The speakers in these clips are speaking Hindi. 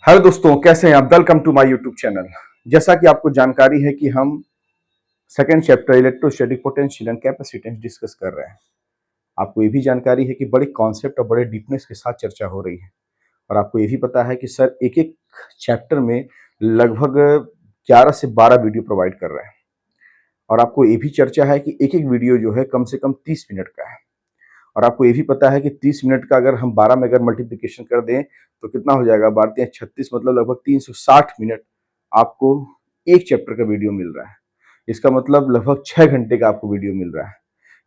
हेलो दोस्तों, कैसे हैं आप। Welcome to my YouTube channel. जैसा कि आपको जानकारी है कि हम second chapter electrostatic potential and capacitance discuss कर रहे हैं। आपको ये भी जानकारी है कि बड़े कॉन्सेप्ट और बड़े डीपनेस के साथ चर्चा हो रही है। और आपको ये भी पता है कि सर एक एक चैप्टर में लगभग 11 से 12 वीडियो प्रोवाइड कर रहे हैं। और आपको ये भी चर्चा है कि एक एक वीडियो जो है कम से कम 30 मिनट का है। और आपको ये भी पता है कि 30 मिनट का अगर हम 12 में अगर मल्टीप्लिकेशन कर दें तो कितना हो जाएगा, 12 36, मतलब लगभग 360 मिनट आपको एक चैप्टर का वीडियो मिल रहा है। इसका मतलब लगभग 6 घंटे का आपको वीडियो मिल रहा है।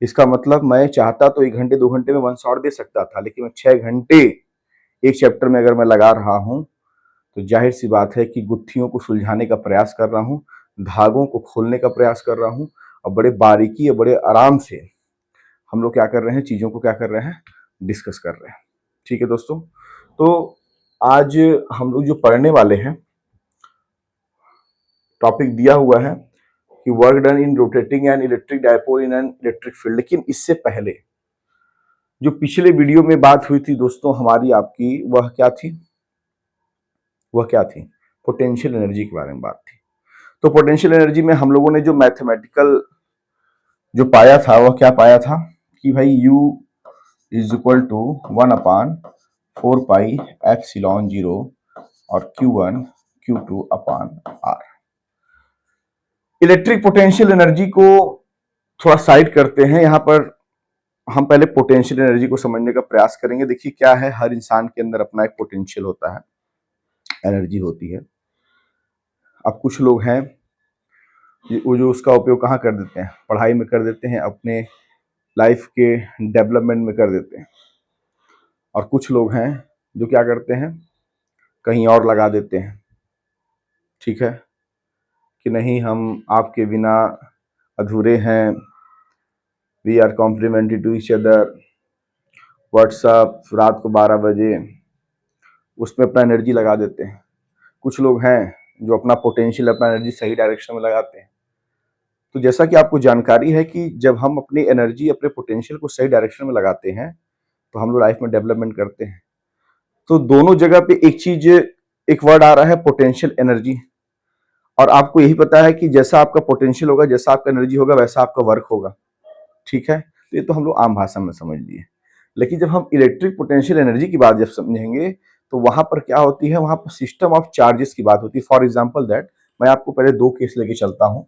इसका मतलब मैं चाहता तो 1 घंटे 2 घंटे में 1 शॉट दे सकता था, लेकिन मैं 6 घंटे एक चैप्टर में अगर मैं लगा रहा हूँ तो जाहिर सी बात है कि गुत्थियों को सुलझाने का प्रयास कर रहा हूँ, धागों को खोलने का प्रयास कर रहा हूँ और बड़े बारीकी और बड़े आराम से हम लोग क्या कर रहे हैं, चीज़ों को क्या कर रहे हैं, डिस्कस कर रहे हैं। ठीक है दोस्तों, तो आज हम लोग जो पढ़ने वाले हैं, टॉपिक दिया हुआ है कि work done in rotating an electric dipole in an electric field. लेकिन इससे पहले जो पिछले वीडियो में बात हुई थी दोस्तों हमारी आपकी, वह क्या थी, पोटेंशियल एनर्जी के बारे में बात थी। तो पोटेंशियल एनर्जी में हम लोगों ने जो मैथमेटिकल जो पाया था वह क्या पाया था कि भाई U इज इक्वल टू 1/4πε0 और Q1 Q2/R। Electric potential energy को थोड़ा साइड करते हैं। यहाँ पर हम पहले पोटेंशियल एनर्जी को समझने का प्रयास करेंगे। देखिए क्या है, हर इंसान के अंदर अपना एक पोटेंशियल होता है, एनर्जी होती है। अब कुछ लोग हैं वो जो उसका उपयोग कहाँ कर देते हैं, पढ़ाई में कर देते हैं, अपने लाइफ के डेवलपमेंट में कर देते हैं। और कुछ लोग हैं जो क्या करते हैं, कहीं और लगा देते हैं। ठीक है कि नहीं, हम आपके बिना अधूरे हैं, we are complementary to each other. WhatsApp रात को 12 बजे उसमें अपना एनर्जी लगा देते हैं। कुछ लोग हैं जो अपना पोटेंशियल, अपना एनर्जी सही डायरेक्शन में लगाते हैं। तो जैसा कि आपको जानकारी है कि जब हम अपनी एनर्जी, अपने पोटेंशियल को सही डायरेक्शन में लगाते हैं तो हम लोग लाइफ में डेवलपमेंट करते हैं। तो दोनों जगह पे एक चीज, एक वर्ड आ रहा है, पोटेंशियल एनर्जी। और आपको यही पता है कि जैसा आपका पोटेंशियल होगा, जैसा आपका एनर्जी होगा, वैसा आपका वर्क होगा। ठीक है, तो ये तो हम लोग आम भाषा में समझ लिए। लेकिन जब हम इलेक्ट्रिक पोटेंशियल एनर्जी की बात जब समझेंगे तो वहां पर क्या होती है, वहां पर सिस्टम ऑफ चार्जेस की बात होती है। फॉर एग्जाम्पल दैट, मैं आपको पहले 2 केस लेके चलता हूँ।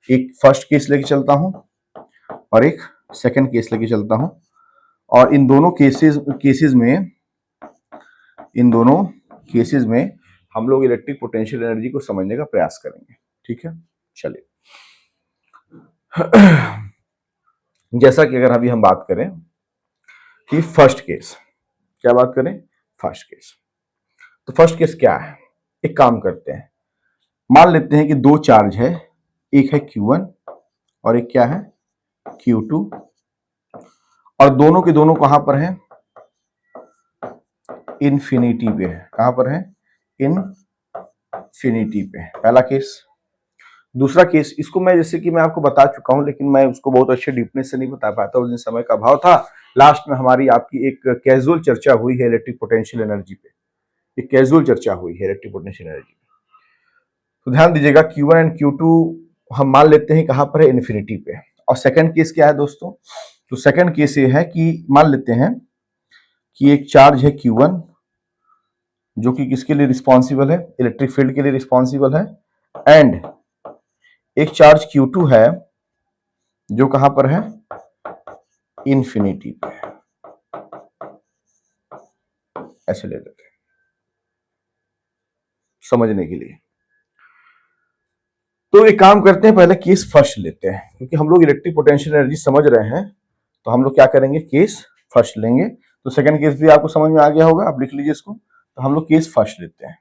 एक फर्स्ट केस लेके चलता हूँ और एक सेकंड केस लेके चलता हूँ। और इन दोनों केसेस में हम लोग इलेक्ट्रिक पोटेंशियल एनर्जी को समझने का प्रयास करेंगे। ठीक है, चलिए। जैसा कि अगर अभी हम बात करें कि फर्स्ट केस, क्या बात करें, फर्स्ट केस। तो फर्स्ट केस क्या है, एक काम करते हैं, मान लेते हैं कि 2 चार्ज है, एक है Q1 और एक क्या है, Q2। और दोनों के दोनों कहां पर हैं, इन्फिनिटी पे है। कहां पर है, इन्फिनिटी पे। पहला केस। दूसरा केस, इसको मैं जैसे कि मैं आपको बता चुका हूं, लेकिन मैं उसको बहुत अच्छे डीपनेस से नहीं बता पाता, उस दिन समय का अभाव था। लास्ट में हमारी आपकी एक कैजुअल चर्चा हुई है इलेक्ट्रिक पोटेंशियल एनर्जी पे, एक कैजुअल चर्चा हुई है इलेक्ट्रिक पोटेंशियल एनर्जी पे। तो ध्यान दीजिएगा, Q1 एंड Q2 हम मान लेते हैं कहां पर है, इन्फिनिटी पे। और सेकंड केस क्या है दोस्तों, तो सेकंड केस ये है कि मान लेते हैं कि एक चार्ज है Q1 जो कि किसके लिए रिस्पॉन्सिबल है, इलेक्ट्रिक फील्ड के लिए रिस्पॉन्सिबल है। एंड एक चार्ज Q2 है जो कहां पर है, इन्फिनिटी पे। ऐसे ले लेते हैं समझने के लिए। तो एक काम करते हैं, पहले केस फर्स्ट लेते हैं, क्योंकि हम लोग इलेक्ट्रिक पोटेंशियल एनर्जी समझ रहे हैं। तो हम लोग क्या करेंगे, केस फर्स्ट लेंगे। तो सेकंड केस भी आपको समझ में आ गया होगा, आप लिख लीजिए इसको। तो हम लोग केस फर्स्ट लेते हैं।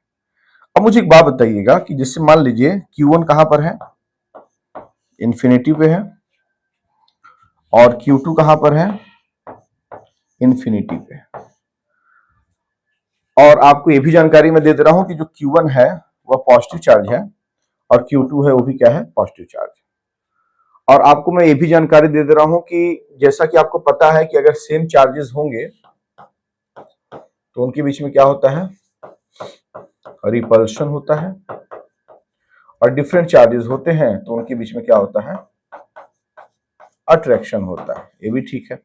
अब मुझे एक बात बताइएगा कि जिससे मान लीजिए Q1 कहां पर है, इन्फिनिटी पे है, और Q2 कहां पर है, इन्फिनिटी पे। और आपको यह भी जानकारी मैं दे दे रहा हूं कि जो Q1 है वह पॉजिटिव चार्ज है और Q2 है वो भी क्या है, पॉजिटिव चार्ज। और आपको मैं ये भी जानकारी दे दे रहा हूं कि जैसा कि आपको पता है कि अगर सेम चार्जेस होंगे तो उनके बीच में क्या होता है, रिपल्शन होता है, और डिफरेंट चार्जेस होते हैं तो उनके बीच में क्या होता है, अट्रैक्शन होता है। ये भी ठीक है।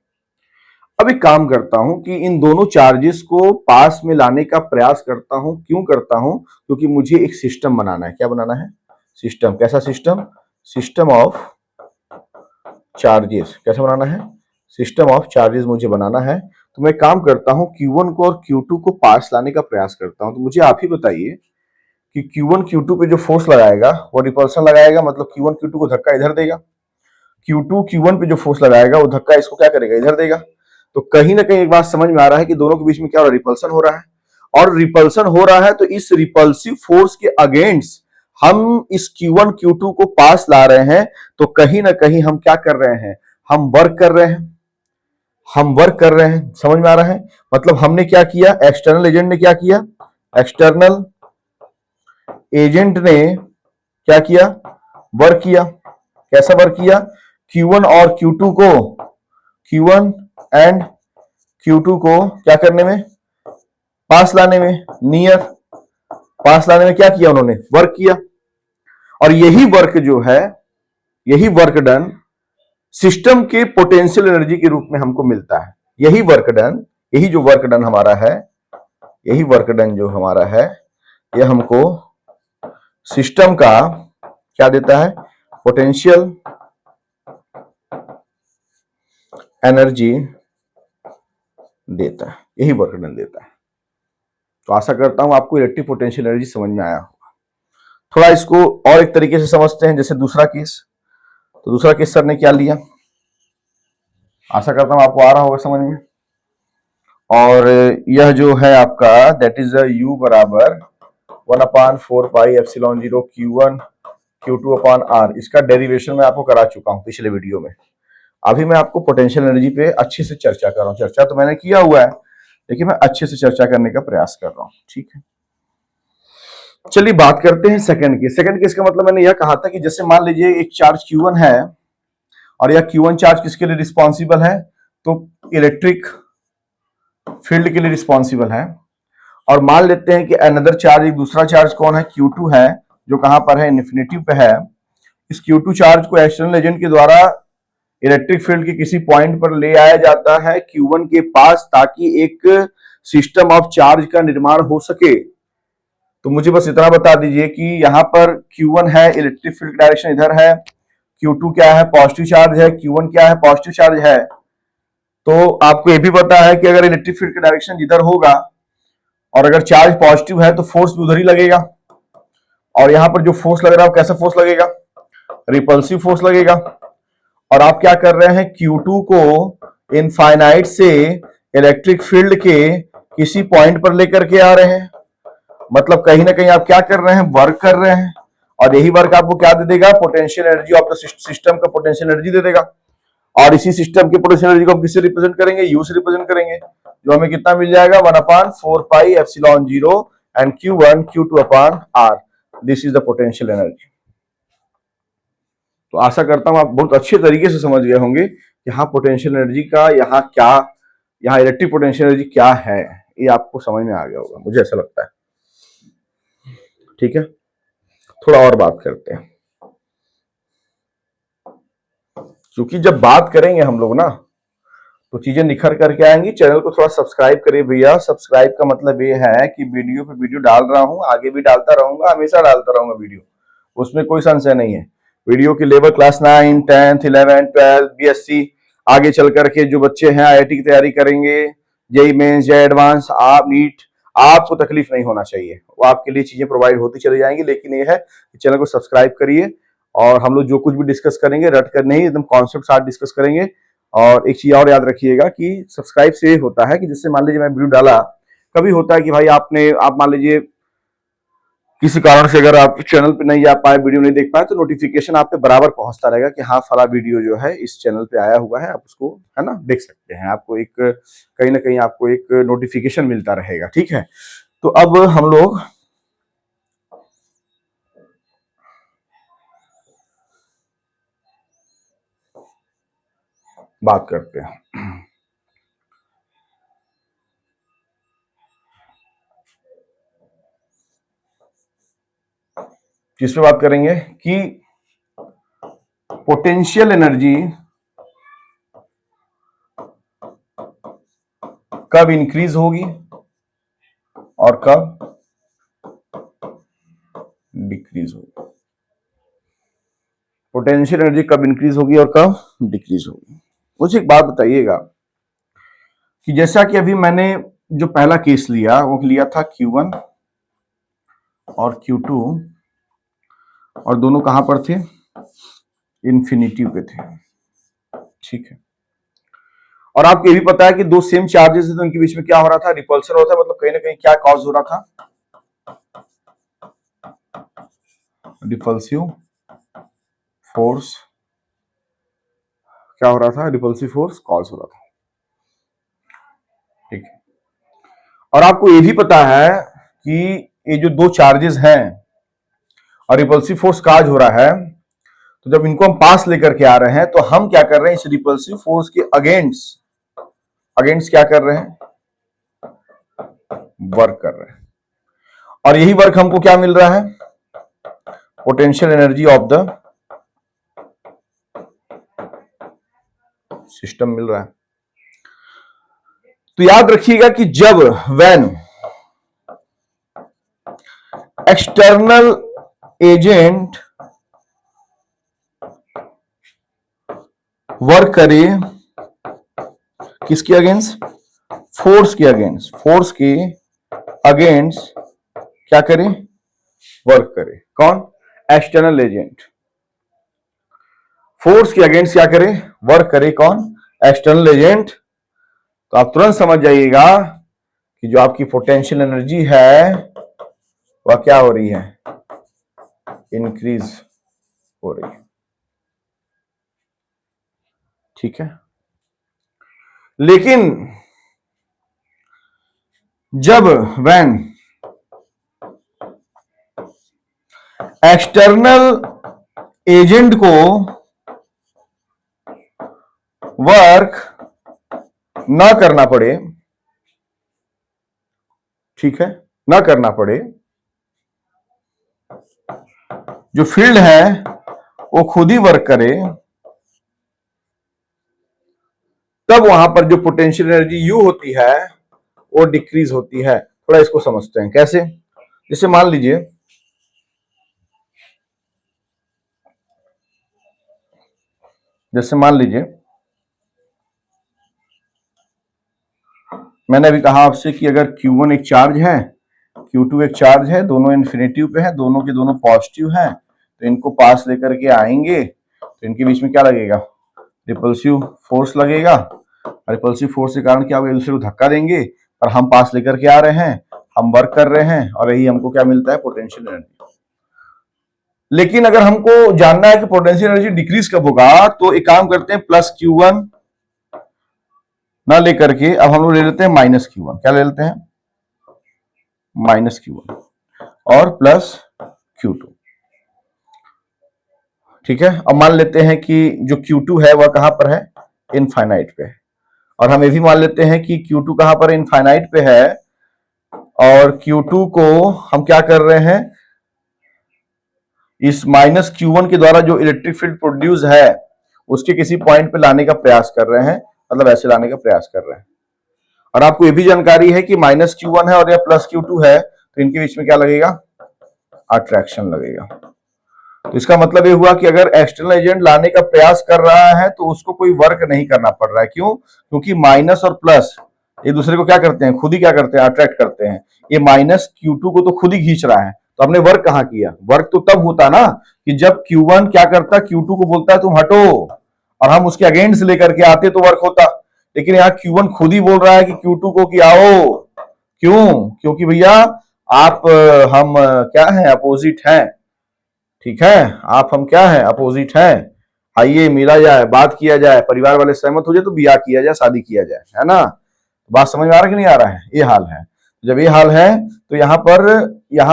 अब एक काम करता हूं कि इन दोनों चार्जेस को पास में लाने का प्रयास करता हूं। क्यों करता हूं? क्योंकि मुझे एक सिस्टम बनाना है। क्या बनाना है? सिस्टम। कैसा सिस्टम? System of charges. कैसा बनाना है? सिस्टम ऑफ चार्जेस मुझे बनाना है। तो मैं काम करता हूं Q1 को और Q2 को पास लाने का प्रयास करता हूं। तो मुझे आप ही बताइए कि Q1 Q2 पे जो फोर्स लगाएगा वो रिपल्सन लगाएगा, मतलब Q1 Q2 को धक्का इधर देगा। Q2 Q1 पे जो फोर्स लगाएगा वो धक्का इसको क्या करेगा, इधर देगा। तो कहीं ना कहीं एक बात समझ में आ रहा है कि दोनों के बीच में क्या हो रहा है, रिपल्सन हो रहा है। और रिपल्सन हो रहा है तो इस रिपल्सिव फोर्स के अगेंस्ट हम इस Q1 Q2 को पास ला रहे हैं। तो कहीं ना कहीं हम क्या कर रहे हैं, हम वर्क कर रहे हैं। हम वर्क कर रहे हैं, समझ में आ रहा है? मतलब हमने क्या किया, एक्सटर्नल एजेंट ने क्या किया, एक्सटर्नल एजेंट ने क्या किया, वर्क किया। कैसा वर्क किया? Q1 और Q2 को, Q1 एंड Q2 को क्या करने में, पास लाने में, नियर पास लाने में क्या किया उन्होंने, वर्क किया। और यही वर्क जो है, यही वर्क डन सिस्टम के पोटेंशियल एनर्जी के रूप में हमको मिलता है। यही वर्क डन, यही जो वर्क डन हमारा है, यही वर्क डन जो हमारा है, यह हमको सिस्टम का क्या देता है, पोटेंशियल एनर्जी देता है। यही वर्क डन देता है। तो आशा करता हूं आपको इलेक्ट्रिक पोटेंशियल एनर्जी समझ में आया होगा। थोड़ा इसको और एक तरीके से समझते हैं, जैसे दूसरा केस। तो दूसरा केस सर ने क्या लिया, आशा करता हूं आपको आ रहा होगा समझ में। और यह जो है आपका दैट इज U बराबर 1/4πε0 Q1 Q2/R। इसका डेरिवेशन मैं आपको करा चुका हूं पिछले वीडियो में। अभी मैं आपको पोटेंशियल एनर्जी पे अच्छे से चर्चा कर रहा हूं। चर्चा तो मैंने किया हुआ है, लेकिन मैं अच्छे से चर्चा करने का प्रयास कर रहा हूं। ठीक है, चलिए बात करते हैं सेकंड केस। सेकंड केस का मतलब मैंने यह कहा था कि जैसे मान लीजिए एक चार्ज Q1 है और यह Q1 चार्ज किसके लिए रिस्पॉन्सिबल है, तो इलेक्ट्रिक फील्ड के लिए रिस्पॉन्सिबल है। और मान लेते हैं कि अनदर चार्ज, एक दूसरा चार्ज कौन है, Q2 है, जो कहां पर है, इन्फिनिटी पे है। इस Q2 चार्ज को एक्सटर्नल एजेंट के द्वारा इलेक्ट्रिक फील्ड के किसी पॉइंट पर ले आया जाता है Q1 के पास, ताकि एक सिस्टम ऑफ चार्ज का निर्माण हो सके। तो मुझे बस इतना बता दीजिए कि यहां पर Q1 है, इलेक्ट्रिक फील्ड डायरेक्शन इधर है, Q2 क्या है, पॉजिटिव चार्ज है, Q1 क्या है, पॉजिटिव चार्ज है। तो आपको यह भी पता है कि अगर इलेक्ट्रिक फील्ड का डायरेक्शन इधर होगा और अगर चार्ज पॉजिटिव है तो फोर्स भी उधर ही लगेगा। और यहां पर जो फोर्स लग रहा है वो कैसा फोर्स लगेगा, रिपल्सिव फोर्स लगेगा। और आप क्या कर रहे हैं, Q2 को इनफाइनाइट से इलेक्ट्रिक फील्ड के किसी पॉइंट पर लेकर के आ रहे हैं। मतलब कहीं ना कहीं आप क्या कर रहे हैं, वर्क कर रहे हैं। और यही वर्क आपको क्या दे देगा, potential energy of the system का पोटेंशियल एनर्जी दे देगा। और इसी सिस्टम के पोटेंशियल एनर्जी को हम किससे रिप्रेजेंट करेंगे, यू से रिप्रेजेंट करेंगे, जो हमें कितना मिल जाएगा, 1/4πε0 and Q1 Q2/R। This is the potential energy. तो आशा करता हूं आप बहुत अच्छे तरीके से समझ गए होंगे कि हाँ पोटेंशियल एनर्जी का यहाँ क्या, यहाँ इलेक्ट्रिक पोटेंशियल एनर्जी क्या है, ये आपको समझ में आ गया होगा, मुझे ऐसा लगता है। ठीक है, थोड़ा और बात करते हैं, क्योंकि जब बात करेंगे हम लोग ना तो चीजें निखर करके आएंगी। चैनल को थोड़ा सब्सक्राइब करिए भैया। सब्सक्राइब का मतलब ये है कि वीडियो पे वीडियो डाल रहा हूं, आगे भी डालता रहूंगा, हमेशा डालता रहूंगा वीडियो, उसमें कोई संशय नहीं है। वीडियो की लेवल क्लास 9, 10th, 11, 12, BSc, आगे चल करके जो बच्चे हैं IIT की तैयारी करेंगे, जेई मेंस, जेई एडवांस, आप नीट, आपको तकलीफ नहीं होना चाहिए, वो आपके लिए चीजें प्रोवाइड होती चली जाएंगी। लेकिन ये है कि चैनल को सब्सक्राइब करिए और हम लोग जो कुछ भी डिस्कस करेंगे रट कर नहीं, एकदम कॉन्सेप्ट साथ डिस्कस करेंगे। और एक चीज और याद रखिएगा कि सब्सक्राइब से होता है कि जैसे मान लीजिए मैं वीडियो डाला, कभी होता है कि भाई आप मान लीजिए किसी कारण से अगर आप चैनल पे नहीं जा पाए, वीडियो नहीं देख पाए, तो नोटिफिकेशन आप पे बराबर पहुंचता रहेगा कि हाँ फला वीडियो जो है इस चैनल पे आया हुआ है, आप उसको है ना देख सकते हैं। आपको एक कहीं ना कहीं आपको एक नोटिफिकेशन मिलता रहेगा। ठीक है, तो अब हम लोग बात करते हैं। किस पे बात करेंगे कि पोटेंशियल एनर्जी कब इंक्रीज होगी और कब डिक्रीज होगी। पोटेंशियल एनर्जी कब इंक्रीज होगी और कब डिक्रीज होगी। मुझे एक बात बताइएगा कि जैसा कि अभी मैंने जो पहला केस लिया वो लिया था Q1 और Q2 और दोनों कहां पर थे, इन्फिनिटी पे थे, ठीक है। और आपको ये भी पता है कि दो सेम चार्जेस है तो उनके बीच में क्या हो रहा था, रिपल्सन हो रहा था, मतलब कहीं ना कहीं क्या कॉज हो रहा था, रिपल्सिव फोर्स, क्या हो रहा था, रिपल्सिव फोर्स कॉज हो रहा था, ठीक है। और आपको ये भी पता है कि ये जो दो चार्जेस हैं और रिपल्सिव फोर्स काज हो रहा है, तो जब इनको हम पास लेकर के आ रहे हैं तो हम क्या कर रहे हैं, इस रिपल्सिव फोर्स के अगेंस्ट क्या कर रहे हैं, वर्क कर रहे हैं। और यही वर्क हमको क्या मिल रहा है, potential energy of the system मिल रहा है। तो याद रखिएगा कि जब व्हेन एक्सटर्नल एजेंट वर्क करे किसके अगेंस्ट, फोर्स के अगेंस्ट, फोर्स के अगेंस्ट क्या करे, वर्क करे। कौन, एक्सटर्नल एजेंट फोर्स के अगेंस्ट क्या करे, वर्क करे। कौन, एक्सटर्नल एजेंट। तो आप तुरंत समझ जाइएगा कि जो आपकी पोटेंशियल एनर्जी है वह क्या हो रही है, इंक्रीज हो रही है, ठीक है। लेकिन जब व्हेन एक्सटर्नल एजेंट को वर्क ना करना पड़े, ठीक है, ना करना पड़े, जो फील्ड है वो खुद ही वर्क करे, तब वहां पर जो पोटेंशियल एनर्जी यू होती है वो डिक्रीज होती है। थोड़ा इसको समझते हैं कैसे। जैसे मान लीजिए मैंने अभी कहा आपसे कि अगर Q1 एक चार्ज है, Q2 एक चार्ज है, दोनों इन्फिनिटिव पे है, दोनों के दोनों पॉजिटिव हैं, तो इनको पास लेकर के आएंगे तो इनके बीच में क्या लगेगा, रिपल्सिव फोर्स लगेगा। रिपल्सिव फोर्स के कारण क्या होगा, एक दूसरे को धक्का देंगे, और हम पास लेकर के आ रहे हैं, हम वर्क कर रहे हैं, और यही हमको क्या मिलता है, पोटेंशियल एनर्जी। लेकिन अगर हमको जानना है कि पोटेंशियल एनर्जी डिक्रीज कब होगा, तो एक काम करते हैं, प्लस Q1 ना लेकर के अब हम लोग ले लेते हैं माइनस Q1। क्या ले लेते हैं, माइनस Q1 और प्लस Q2, ठीक है। अब मान लेते हैं कि जो Q2 है वह कहां पर है, इनफाइनाइट पे है, और हम ये भी मान लेते हैं कि Q2 कहां पर इनफाइनाइट पे है, और Q2 को हम क्या कर रहे हैं, इस माइनस Q1 के द्वारा जो इलेक्ट्रिक फील्ड प्रोड्यूस है उसके किसी पॉइंट पे लाने का प्रयास कर रहे हैं, मतलब ऐसे लाने का प्रयास कर रहे हैं। और आपको ये भी जानकारी है कि माइनस Q1 है और यह प्लस Q2 है, तो इनके बीच में क्या लगेगा, अट्रैक्शन लगेगा। तो इसका मतलब ये हुआ कि अगर एक्सटर्नल एजेंट लाने का प्रयास कर रहा है तो उसको कोई वर्क नहीं करना पड़ रहा है। क्यों, क्योंकि माइनस और प्लस एक दूसरे को क्या करते हैं, खुद ही क्या करते हैं, अट्रैक्ट करते हैं। ये माइनस Q2 को तो खुद ही खींच रहा है, तो हमने वर्क कहां किया, वर्क तो तब होता ना कि जब Q1 क्या करता, Q2 को बोलता है तुम हटो, और हम उसके अगेंस्ट लेकर के आते तो वर्क होता। लेकिन यहाँ Q1 खुद ही बोल रहा है कि Q2 को कि आओ। क्यों, क्योंकि भैया आप हम क्या है, अपोजिट हैं, ठीक है, आप हम क्या है, अपोजिट हैं, आइए मिला जाए, बात किया जाए, परिवार वाले सहमत हो जाए तो ब्याह किया जाए, शादी किया जाए, है ना। बात समझ में आ रहा है कि नहीं आ रहा है, ये हाल है। जब ये हाल है तो यहाँ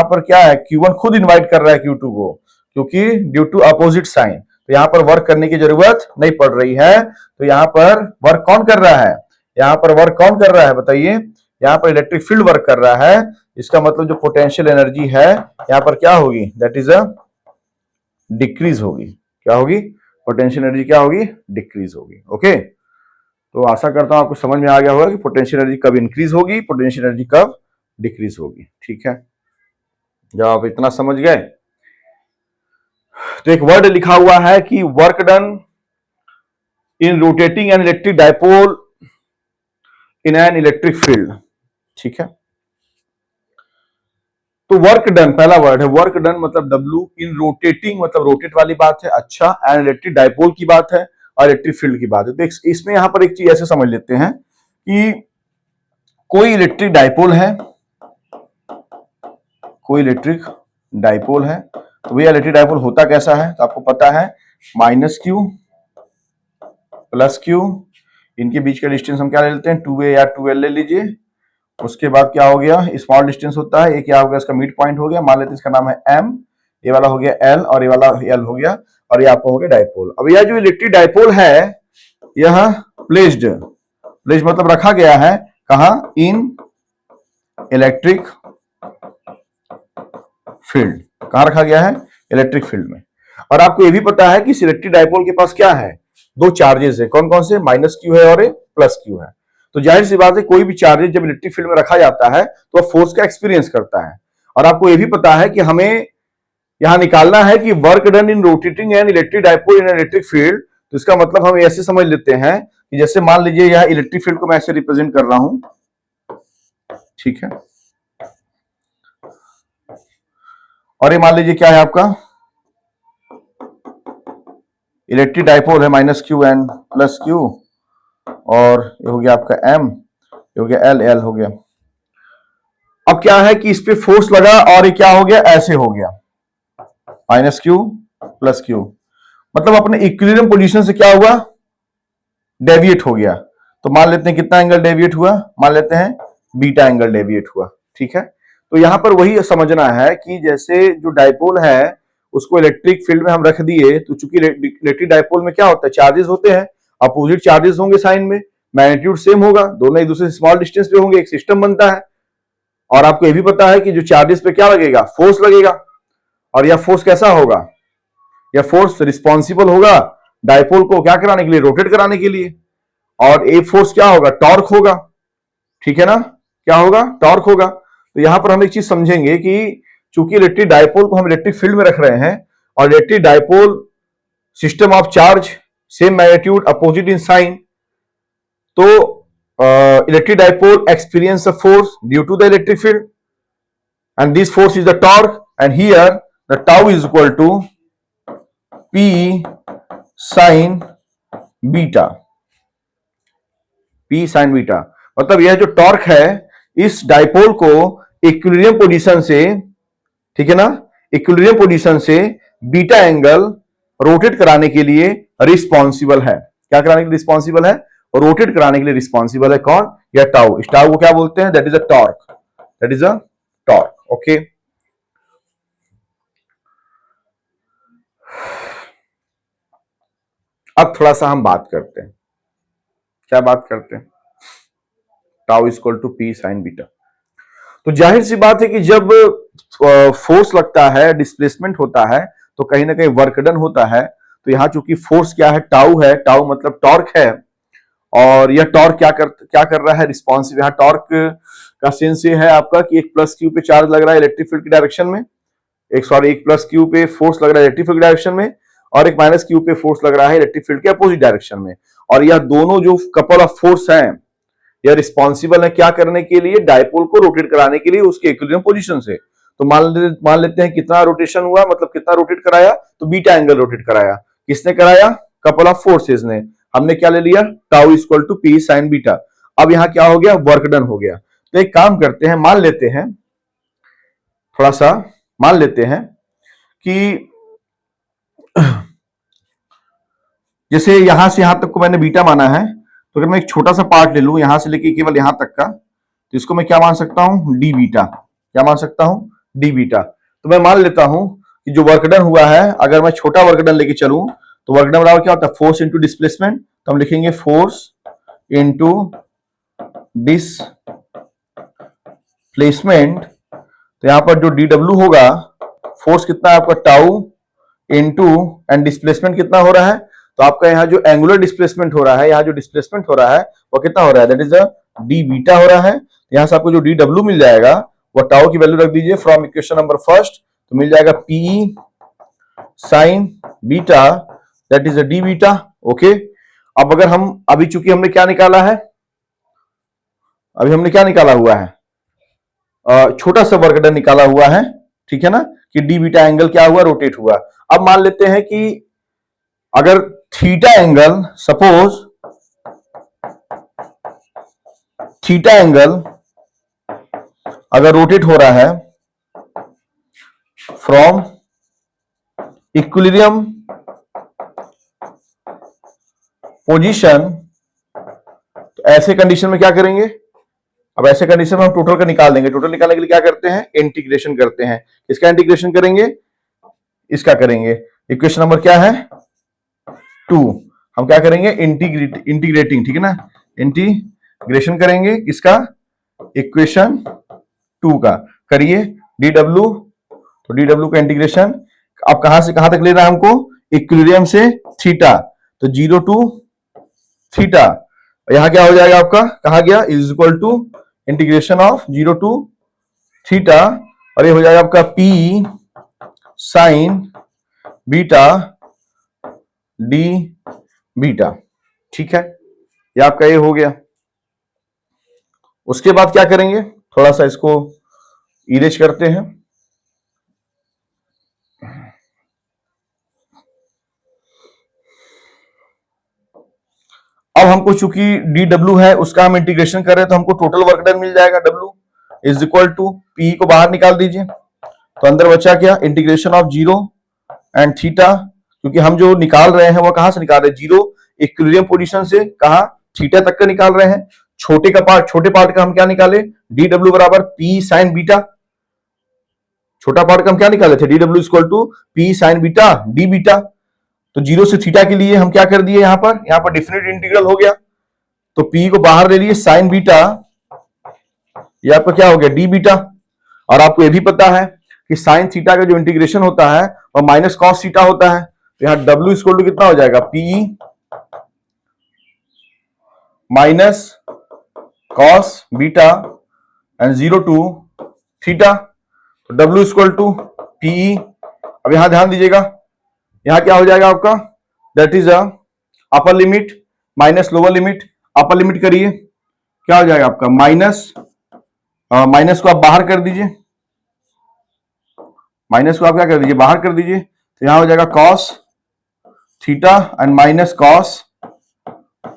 पर क्या है, Q1 खुद इनवाइट कर रहा है Q2 को, क्योंकि ड्यू टू अपोजिट साइन, तो यहाँ पर वर्क करने की जरूरत नहीं पड़ रही है। तो यहाँ पर वर्क कौन कर रहा है, यहाँ पर वर्क कौन कर रहा है बताइए, यहाँ पर इलेक्ट्रिक फील्ड वर्क कर रहा है। इसका मतलब जो पोटेंशियल एनर्जी है यहाँ पर क्या होगी, दैट इज अ डिक्रीज होगी। क्या होगी? पोटेंशियल एनर्जी क्या होगी? डिक्रीज होगी। ओके, तो आशा करता हूं आपको समझ में आ गया होगा कि पोटेंशियल एनर्जी कब इंक्रीज होगी, पोटेंशियल एनर्जी कब डिक्रीज होगी। ठीक है, जब आप इतना समझ गए तो एक वर्ड लिखा हुआ है कि work done in rotating an electric dipole in an electric field. ठीक है, तो वर्क डन पहला वर्ड है, वर्क डन मतलब डब्ल्यू, इन रोटेटिंग मतलब रोटेट वाली बात है, अच्छा, एंड इलेक्ट्रिक डायपोल की बात है और इलेक्ट्रिक फील्ड की बात है। तो इसमें यहां पर एक चीज ऐसे समझ लेते हैं कि कोई इलेक्ट्रिक डायपोल है, कोई इलेक्ट्रिक डायपोल है, तो भैया इलेक्ट्रिक डायपोल होता कैसा है? तो आपको पता है माइनस क्यू प्लस क्यू, इनके बीच का डिस्टेंस हम क्या ले लेते हैं? 2a या 2l ले लीजिए। उसके बाद क्या हो गया? स्मॉल डिस्टेंस होता है, ये क्या हो गया? इसका मिड पॉइंट हो गया, मान लेते हैं इसका नाम है m, ये वाला हो गया l और ये वाला l हो गया, और ये आपका हो गया डायपोल। अब यह जो इलेक्ट्रिक डायपोल है यह प्लेस्ड, प्लेस्ड मतलब रखा गया है कहां? इन इलेक्ट्रिक फील्ड। कहां रखा गया है? इलेक्ट्रिक फील्ड में। और आपको ये भी पता है कि इस इलेक्ट्रिक डायपोल के पास क्या है? दो चार्जेस है। कौन कौन से? माइनस क्यू है और प्लस क्यू है। तो जाहिर सी बात है कोई भी चार्जेस जब इलेक्ट्रिक फील्ड में रखा जाता है तो वह फोर्स का एक्सपीरियंस करता है। और आपको यह भी पता है कि हमें यहां निकालना है कि work done in rotating an electric dipole in electric field. तो इसका मतलब हम ऐसे समझ लेते हैं कि जैसे मान लीजिए यह इलेक्ट्रिक फील्ड को मैं ऐसे रिप्रेजेंट कर रहा हूं, ठीक है, और ये मान लीजिए क्या है आपका? इलेक्ट्रिक डायपोल है minus Q and plus Q, और ये हो गया आपका m, ये हो गया l हो गया। अब क्या है कि इस पे फोर्स लगा और ये क्या हो गया? ऐसे हो गया, माइनस क्यू प्लस क्यू, मतलब अपने इक्विलिब्रियम पोजीशन से क्या हुआ? डेविएट हो गया। तो मान लेते हैं कितना एंगल डेविएट हुआ? मान लेते हैं बीटा एंगल डेविएट हुआ। ठीक है, तो यहां पर वही समझना है कि जैसे जो डायपोल है उसको इलेक्ट्रिक फील्ड में हम रख दिए, तो चूंकि इलेक्ट्रिक डायपोल में क्या होता है? चार्जेस होते हैं, अपोजिट चार्जेस होंगे साइन में, मैग्नीट्यूड सेम होगा, दोनों एक दूसरे से स्मॉल डिस्टेंस पे होंगे, एक सिस्टम बनता है। और आपको यह भी पता है कि जो चार्जेस पे क्या लगेगा? फोर्स लगेगा। और यह फोर्स कैसा होगा? यह फोर्स रिस्पॉन्सिबल होगा डायपोल को क्या कराने के लिए? रोटेट कराने के लिए। और एक फोर्स क्या होगा? टॉर्क होगा। ठीक है ना? क्या होगा? टॉर्क होगा। तो यहां पर हम एक चीज समझेंगे कि चूंकि इलेक्ट्रिक डायपोल को हम इलेक्ट्रिक फील्ड में रख रहे हैं और electric dipole system of charge, same magnitude, opposite in sign, तो electric dipole experience a force due to the electric field and this force is the torque, and here the tau is equal to p sin beta, p sin beta. मतलब यह जो टॉर्क है इस डायपोल को इक्विलिब्रियम पोजीशन से, ठीक है ना, इक्विलिब्रियम पोजीशन से बीटा एंगल रोटेट कराने के लिए रिस्पॉन्सिबल है। क्या कराने के लिए रिस्पॉन्सिबल है? रोटेट कराने के लिए रिस्पॉन्सिबल है कौन? यह टाउ। इस टाउ को क्या बोलते हैं? That is a torque, that is a torque. Okay, अब थोड़ा सा हम बात करते हैं, क्या बात करते हैं? Tau is equal to P sine beta. तो जाहिर सी बात है कि जब फोर्स लगता है, डिस्प्लेसमेंट होता है, तो कहीं ना कहीं वर्क डन होता है। तो यहां चूंकि फोर्स क्या है? टाउ है, टाउ मतलब टॉर्क है, और यह टॉर्क क्या कर रहा है? रिस्पॉन्सिव। यहां टॉर्क का सेंस ये है आपका कि एक प्लस क्यू पे चार्ज लग रहा है इलेक्ट्रिक फील्ड की डायरेक्शन में, एक प्लस क्यू पे फोर्स लग रहा है इलेक्ट्रिक फील्ड की डायरेक्शन में, और एक माइनस क्यू पे फोर्स लग रहा है इलेक्ट्रिक फील्ड के अपोजिट डायरेक्शन में। और यह दोनों जो कपल ऑफ फोर्स हैं यह रिस्पॉन्सिबल है क्या करने के लिए? डायपोल को रोटेट कराने के लिए उसके इक्विलिब्रियम पोजीशन से। तो मान लेते हैं कितना रोटेशन हुआ, मतलब कितना रोटेट कराया? तो बीटा एंगल रोटेट कराया। किसने कराया? कपल ऑफ फोर्सेस ने। हमने क्या ले लिया? Tau equal to P sine beta. अब यहां क्या हो गया? वर्क डन हो गया। तो एक काम करते हैं, मान लेते हैं, थोड़ा सा मान लेते हैं कि जैसे यहां से यहां तक को मैंने बीटा माना है, तो अगर मैं एक छोटा सा पार्ट ले लूं यहां से लेके केवल यहां तक का, तो इसको मैं क्या मान सकता हूं? D beta. क्या मान सकता हूं? D beta. तो मैं मान लेता हूं कि जो वर्क डन हुआ है, अगर मैं छोटा वर्क डन लेके चलूं तो वर्क डन बराबर क्या होता है? Force into displacement. तो हम लिखेंगे फोर्स इंटू डिस्प्लेसमेंट। तो यहां पर जो डी डब्ल्यू होगा, फोर्स कितना है आपका? टाउ इनटू एंड डिस्प्लेसमेंट कितना हो रहा है, तो आपका यहाँ जो एंगुलर डिस्प्लेसमेंट हो रहा है, यहाँ जो डिस्प्लेसमेंट हो रहा है वो कितना हो रहा है, दैट इज डी बीटा हो रहा है। यहाँ से आपको जो डी डब्ल्यू मिल जाएगा वो टाउ की वैल्यू रख दीजिए फ्रॉम इक्वेशन नंबर फर्स्ट, तो मिल जाएगा P sine beta that is D beta. Okay, अब अगर हम अभी चूंकि हमने क्या निकाला है, अभी हमने क्या निकाला हुआ है, छोटा सा वर्क डन निकाला हुआ है, ठीक है ना, कि डी बीटा एंगल क्या हुआ, रोटेट हुआ। अब मान लेते हैं कि अगर theta angle, suppose theta angle अगर रोटेट हो रहा है फ्रॉम इक्विलिब्रियम पोजीशन, तो ऐसे कंडीशन में क्या करेंगे, अब ऐसे कंडीशन में हम टोटल का निकाल देंगे। टोटल निकालने के लिए क्या करते हैं, इंटीग्रेशन करते हैं। इसका इंटीग्रेशन करेंगे, इसका करेंगे। इक्वेशन नंबर क्या है 2, हम क्या करेंगे इंटीग्रेटिंग, ठीक है ना, इंटीग्रेशन करेंगे इसका, इक्वेशन 2 का करिए डी डब्ल्यू, तो डी डब्ल्यू का इंटीग्रेशन अब कहां से कहां तक ले रहा है हमको, इक्विलिब्रियम से थीटा, तो 0 टू थीटा, यहां क्या हो जाएगा आपका, कहा गया is equal to integration of 0 to theta, और ये हो जाएगा आपका P sine beta d beta, ठीक है, ये आपका ये हो गया। उसके बाद क्या करेंगे, थोड़ा सा इसको इरेज करते हैं। अब हमको चूंकि डी डब्ल्यू है उसका हम इंटीग्रेशन कर रहे हैं, तो हमको टोटल वर्क डन मिल जाएगा W is equal to P को बाहर निकाल दीजिए, तो अंदर बचा क्या, इंटीग्रेशन ऑफ 0 एंड थीटा, क्योंकि हम जो निकाल रहे हैं वो कहां से निकाल रहे हैं, 0 इक्विलिब्रियम पोजीशन से कहा थीटा तक का निकाल रहे हैं। छोटे पार्ट का हम क्या निकाले, डी डब्ल्यू बराबर पी साइन बीटा, छोटा पार्ट का हम क्या निकाले थे, d W equal to P sine beta d beta, तो 0 से थीटा के लिए हम क्या कर दिए, यहां पर डिफिनिट इंटीग्रल हो गया, तो पी को बाहर ले लिए साइन बीटा, ये आपका क्या हो गया डी बीटा, और आपको ये भी पता है कि साइन थीटा का जो इंटीग्रेशन होता है वो माइनस कॉस थीटा होता है, तो यहां डब्ल्यू इक्वल टू कितना हो जाएगा, P minus cos beta and 0 to theta, तो डब्ल्यू इक्वल टू पी, अब यहां ध्यान दीजिएगा, यहां क्या हो जाएगा आपका, that is upper limit minus lower limit, upper limit करिए क्या हो जाएगा आपका, माइनस को आप बाहर कर दीजिए, माइनस को आप क्या कर दीजिए, बाहर कर दीजिए, तो यहां हो जाएगा cos theta and minus cos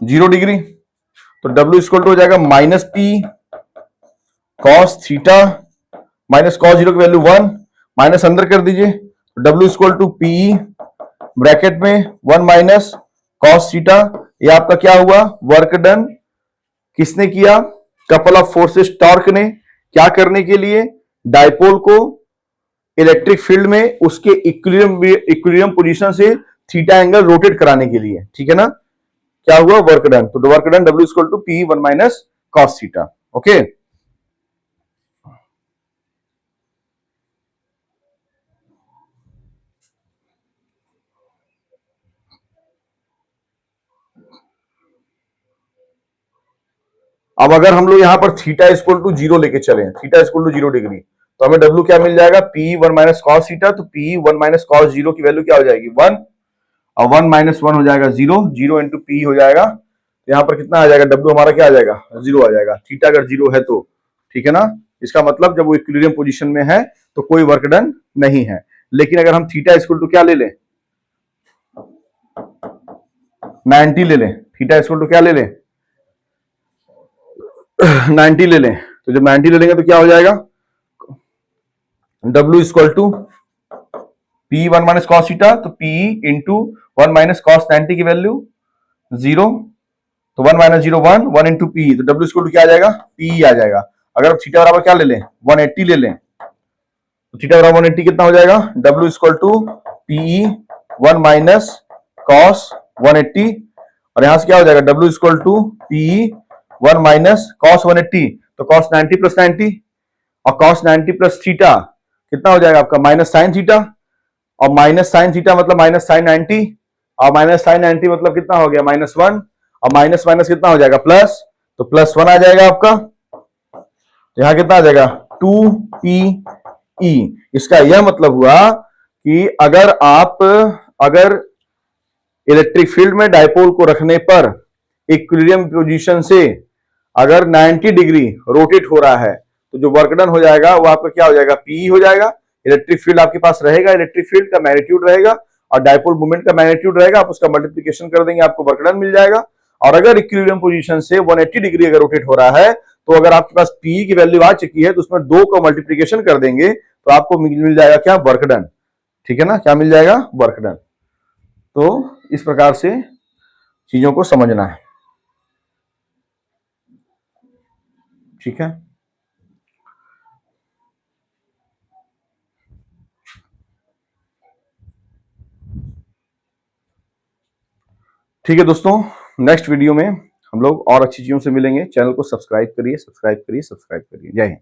0 degree, तो डब्ल्यू इक्वल टू हो जाएगा minus P cos theta minus cos 0 की वैल्यू 1, माइनस अंदर कर दीजिए, तो W equal to P bracket में 1 माइनस कॉस थीटा, ये आपका क्या हुआ, वर्क डन किसने किया, कपल ऑफ फोर्सेस टॉर्क ने, क्या करने के लिए, डायपोल को इलेक्ट्रिक फील्ड में उसके इक्विलिब्रियम पोजीशन से थीटा एंगल रोटेट कराने के लिए, ठीक है ना, क्या हुआ वर्क डन, तो work done W equal to P 1 minus cos theta. Okay, अब अगर हम लोग यहां पर थीटा इक्वल टू 0 लेके चले, थीटा इक्वल टू 0 डिग्री, तो हमें डब्ल्यू क्या मिल जाएगा, पी 1 माइनस कॉस थीटा, तो पी 1 माइनस कॉस 0 की वैल्यू क्या हो जाएगी 1, और 1 माइनस 1 हो जाएगा 0, 0 इंटू पी हो जाएगा, तो यहां पर कितना आ जाएगा, डब्ल्यू हमारा क्या आ जाएगा 0 आ जाएगा, थीटा अगर 0 है तो, ठीक है ना, इसका मतलब जब वो इक्विलिब्रियम पोजीशन में है तो कोई वर्क डन नहीं है। लेकिन अगर हम थीटा इक्वल टू क्या ले लें, 90 ले लें, थीटा इक्वल टू क्या ले लें 90 ले लें, तो जब 90 ले लेंगे तो क्या हो जाएगा, W equal to P 1 minus cos theta, तो पी इंटू 1 माइनस कॉस 90 की वैल्यू 0, तो 1 माइनस 0 1, 1 इंटू पी, तो W इक्वल टू क्या आ जाएगा, पी आ जाएगा। अगर आप थीटा बराबर क्या ले लें 180 ले लें, तो थीटा बराबर 180 कितना हो जाएगा, W equal to P 1 minus cos 180, और यहां से क्या हो जाएगा, W equal to P 1 minus cos 180, तो कॉस 90 प्लस 90, और कॉस 90 प्लस थीटा कितना हो जाएगा आपका माइनस साइन थीटा, और माइनस साइन थीटा मतलब माइनस साइन 90, और माइनस साइन 90 मतलब कितना हो गया -1, और माइनस माइनस कितना हो जाएगा प्लस, तो +1 आ जाएगा आपका। तो यहां कितना आ जाएगा 2PE। इसका यह मतलब हुआ कि अगर इलेक्ट्रिक फील्ड में डायपोल को रखने पर इक्विलिब्रियम पोजीशन से अगर 90 डिग्री रोटेट हो रहा है तो जो वर्क डन हो जाएगा वो आपका क्या हो जाएगा पीई हो जाएगा। इलेक्ट्रिक फील्ड आपके पास रहेगा, इलेक्ट्रिक फील्ड का मैग्नीट्यूड रहेगा और डायपोल मोमेंट का मैग्नीट्यूड रहेगा, आप उसका मल्टीप्लिकेशन कर देंगे आपको वर्क डन मिल जाएगा। और अगर इक्विलिब्रियम पोजीशन से 180 डिग्री अगर रोटेट हो रहा है तो अगर आपके पास पीई की वैल्यू आ चुकी है तो उसमें 2 का मल्टीप्लिकेशन कर देंगे तो आपको मिल जाएगा क्या वर्क डन। ठीक है ना, क्या मिल जाएगा वर्क डन। तो इस प्रकार से चीजों को समझना है। ठीक है, ठीक है दोस्तों, नेक्स्ट वीडियो में हम लोग और अच्छी चीजों से मिलेंगे। चैनल को सब्सक्राइब करिए, सब्सक्राइब करिए, सब्सक्राइब करिए। जय हिंद।